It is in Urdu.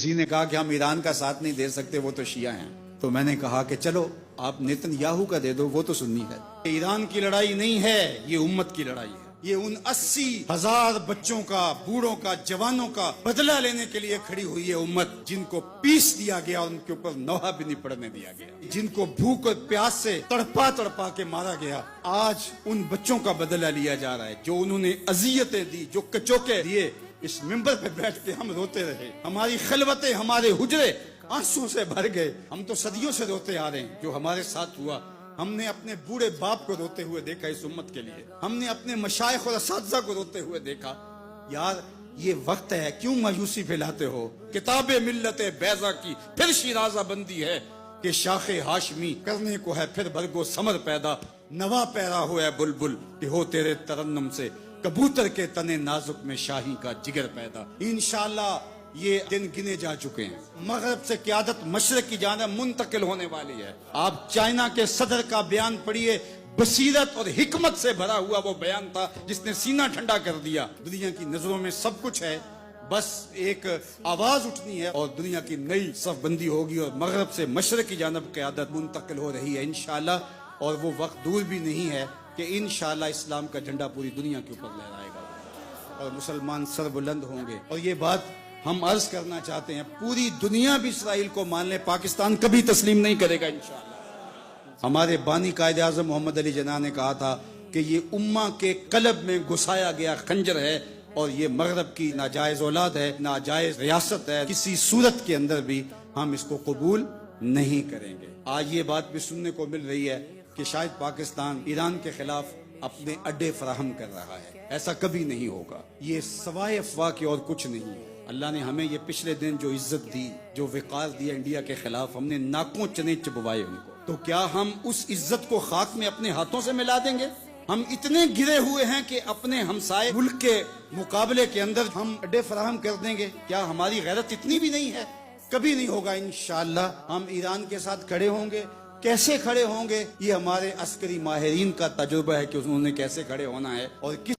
کسی نے کہا کہ ہم ایران کا ساتھ نہیں دے سکتے، وہ تو شیعہ ہیں. تو میں نے کہا کہ چلو آپ نیتن یاہو کا دے دو، وہ تو سنی ہے. ایران کی لڑائی نہیں ہے، یہ امت کی لڑائی ہے. یہ ان 80,000 بچوں کا، بوڑھوں کا، جوانوں کا بدلہ لینے کے لیے کھڑی ہوئی ہے امت، جن کو پیس دیا گیا، ان کے اوپر نوحہ بھی نہیں پڑنے دیا گیا، جن کو بھوک اور پیاس سے تڑپا تڑپا کے مارا گیا. آج ان بچوں کا بدلہ لیا جا رہا ہے جو انہوں نے اذیتیں دی، جو کچوکے دیے. اس ممبر پہ بیٹھ کے ہم روتے رہے، ہماری خلوتیں، ہمارے حجرے آنسو سے بھر گئے. ہم تو صدیوں سے روتے آ رہے ہیں جو ہمارے ساتھ ہوا. ہم نے اپنے بوڑھے باپ کو روتے ہوئے دیکھا اس امت کے لیے، ہم نے اپنے مشائخ اور اساتذہ کو روتے ہوئے دیکھا. یار یہ وقت ہے، کیوں مایوسی پھیلاتے ہو؟ کتاب ملت بیضا کی پھر شیرازہ بندی ہے کہ شاخ ہاشمی کرنے کو ہے پھر برگو ثمر پیدا. نوا پیرا ہوا ہے بلبل کہ ہو تیرے ترنم سے کبوتر کے تنے نازک میں شاہی کا جگر پیدا. انشاءاللہ یہ دن گنے جا چکے ہیں. مغرب سے قیادت مشرق کی جانب منتقل ہونے والی ہے. آپ چائنا کے صدر کا بیان پڑھیے، بصیرت اور حکمت سے بھرا ہوا وہ بیان تھا جس نے سینہ ٹھنڈا کر دیا. دنیا کی نظروں میں سب کچھ ہے، بس ایک آواز اٹھنی ہے اور دنیا کی نئی صف بندی ہوگی اور مغرب سے مشرق کی جانب قیادت منتقل ہو رہی ہے انشاءاللہ. اور وہ وقت دور بھی نہیں ہے کہ انشاءاللہ اسلام کا جھنڈا پوری دنیا کے اوپر لہرائے گا اور مسلمان سر بلند ہوں گے. اور یہ بات ہم عرض کرنا چاہتے ہیں، پوری دنیا بھی اسرائیل کو مان لے، پاکستان کبھی تسلیم نہیں کرے گا انشاءاللہ. ہمارے بانی قائد اعظم محمد علی جناح نے کہا تھا کہ یہ امہ کے قلب میں گھسایا گیا خنجر ہے اور یہ مغرب کی ناجائز اولاد ہے، ناجائز ریاست ہے، کسی صورت کے اندر بھی ہم اس کو قبول نہیں کریں گے. آج یہ بات بھی سننے کو مل رہی ہے کہ شاید پاکستان ایران کے خلاف اپنے اڈے فراہم کر رہا ہے. ایسا کبھی نہیں ہوگا، یہ سوائے افواہ کے اور کچھ نہیں ہے. اللہ نے ہمیں یہ پچھلے دن جو عزت دی، جو وقار دیا انڈیا کے خلاف، ہم نے ناکوں چنے چبوائے ان کو. تو کیا ہم اس عزت کو خاک میں اپنے ہاتھوں سے ملا دیں گے؟ ہم اتنے گرے ہوئے ہیں کہ اپنے ہمسائے ملک کے مقابلے کے اندر ہم اڈے فراہم کر دیں گے؟ کیا ہماری غیرت اتنی بھی نہیں ہے؟ کبھی نہیں ہوگا انشاءاللہ. ہم ایران کے ساتھ کھڑے ہوں گے. کیسے کھڑے ہوں گے؟ یہ ہمارے عسکری ماہرین کا تجربہ ہے کہ انہوں نے کیسے کھڑے ہونا ہے اور کس